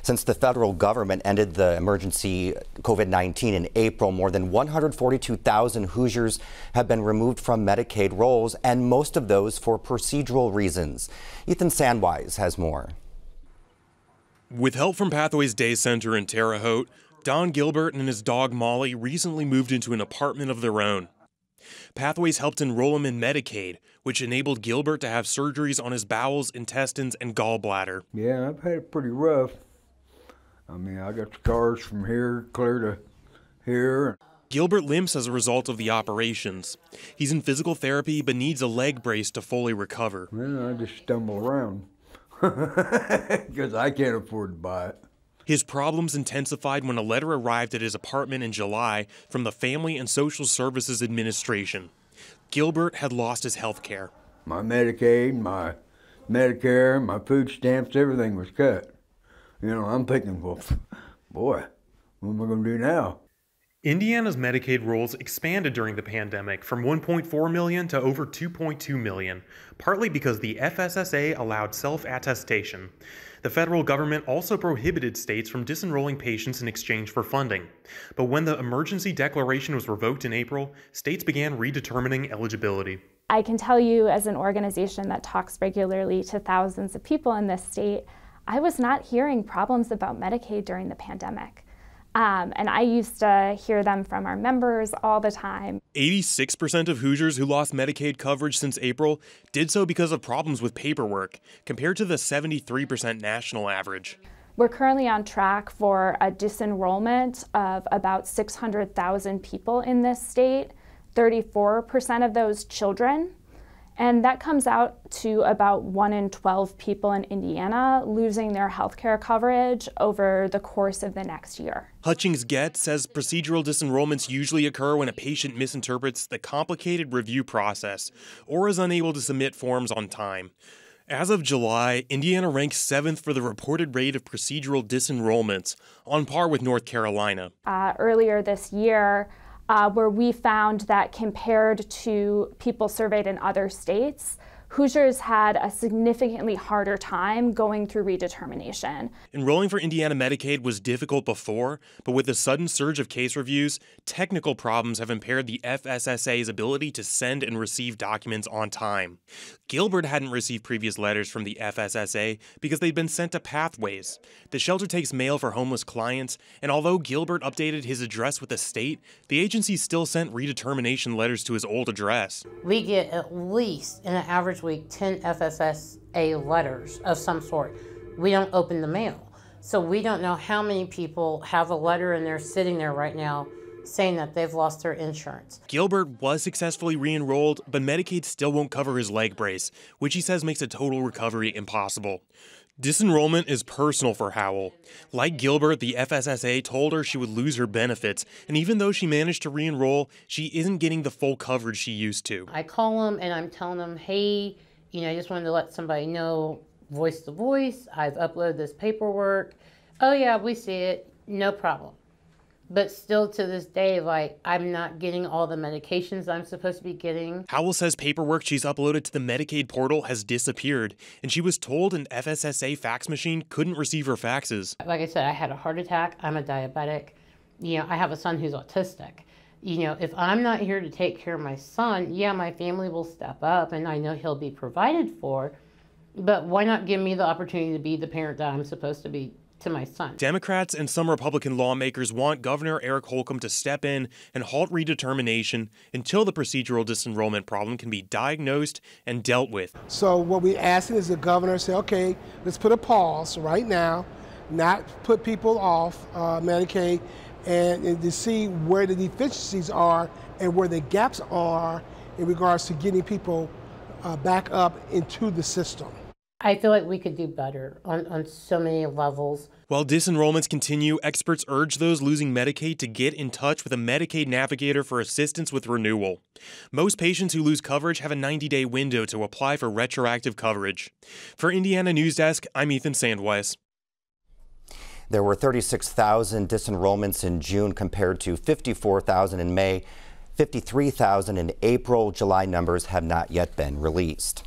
Since the federal government ended the emergency COVID-19 in April, more than 142,000 Hoosiers have been removed from Medicaid rolls, and most of those for procedural reasons. Ethan Sandwise has more. With help from Pathways Day Center in Terre Haute, Don Gilbert and his dog Molly recently moved into an apartment of their own. Pathways helped enroll him in Medicaid, which enabled Gilbert to have surgeries on his bowels, intestines, and gallbladder. Yeah, I've had it pretty rough. I mean, I got scars from here clear to here. Gilbert limps as a result of the operations. He's in physical therapy but needs a leg brace to fully recover. Well, I just stumble around because I can't afford to buy it. His problems intensified when a letter arrived at his apartment in July from the Family and Social Services Administration. Gilbert had lost his health care. My Medicaid, my Medicare, my food stamps, everything was cut. You know, I'm thinking, well, boy, what am I going to do now? Indiana's Medicaid rolls expanded during the pandemic from 1.4 million to over 2.2 million, partly because the FSSA allowed self-attestation. The federal government also prohibited states from disenrolling patients in exchange for funding. But when the emergency declaration was revoked in April, states began redetermining eligibility. I can tell you, as an organization that talks regularly to thousands of people in this state, I was not hearing problems about Medicaid during the pandemic. And I used to hear them from our members all the time. 86% of Hoosiers who lost Medicaid coverage since April did so because of problems with paperwork, compared to the 73% national average. We're currently on track for a disenrollment of about 600,000 people in this state, 34% of those children. And that comes out to about 1 in 12 people in Indiana losing their health care coverage over the course of the next year. Hutchings-Getz says procedural disenrollments usually occur when a patient misinterprets the complicated review process or is unable to submit forms on time. As of July, Indiana ranks 7th for the reported rate of procedural disenrollments, on par with North Carolina. Earlier this year, where we found that compared to people surveyed in other states, Hoosiers had a significantly harder time going through redetermination. Enrolling for Indiana Medicaid was difficult before, but with the sudden surge of case reviews, technical problems have impaired the FSSA's ability to send and receive documents on time. Gilbert hadn't received previous letters from the FSSA because they'd been sent to Pathways. The shelter takes mail for homeless clients, and although Gilbert updated his address with the state, the agency still sent redetermination letters to his old address. We get at least, in an average week, 10 FSSA letters of some sort. We don't open the mail. So we don't know how many people have a letter and they're sitting there right now saying that they've lost their insurance. Gilbert was successfully re-enrolled, but Medicaid still won't cover his leg brace, which he says makes a total recovery impossible. Disenrollment is personal for Howell. Like Gilbert, the FSSA told her she would lose her benefits, and even though she managed to re-enroll, she isn't getting the full coverage she used to. I call them and I'm telling them, hey, I just wanted to let somebody know, voice to voice, I've uploaded this paperwork. Oh yeah, we see it, no problem. But still to this day, I'm not getting all the medications I'm supposed to be getting. Howell says paperwork she's uploaded to the Medicaid portal has disappeared, and she was told an FSSA fax machine couldn't receive her faxes. Like I said, I had a heart attack, I'm a diabetic. I have a son who's autistic. If I'm not here to take care of my son, yeah, my family will step up and I know he'll be provided for, but why not give me the opportunity to be the parent that I'm supposed to be to my son? Democrats and some Republican lawmakers want Governor Eric Holcomb to step in and halt redetermination until the procedural disenrollment problem can be diagnosed and dealt with. So what we're asking is the governor say, okay, let's put a pause right now, not put people off Medicaid, and to see where the deficiencies are and where the gaps are in regards to getting people back up into the system. I feel like we could do better on so many levels. While disenrollments continue, experts urge those losing Medicaid to get in touch with a Medicaid navigator for assistance with renewal. Most patients who lose coverage have a 90-day window to apply for retroactive coverage. For Indiana News Desk, I'm Ethan Sandwise. There were 36,000 disenrollments in June compared to 54,000 in May, 53,000 in April. July numbers have not yet been released.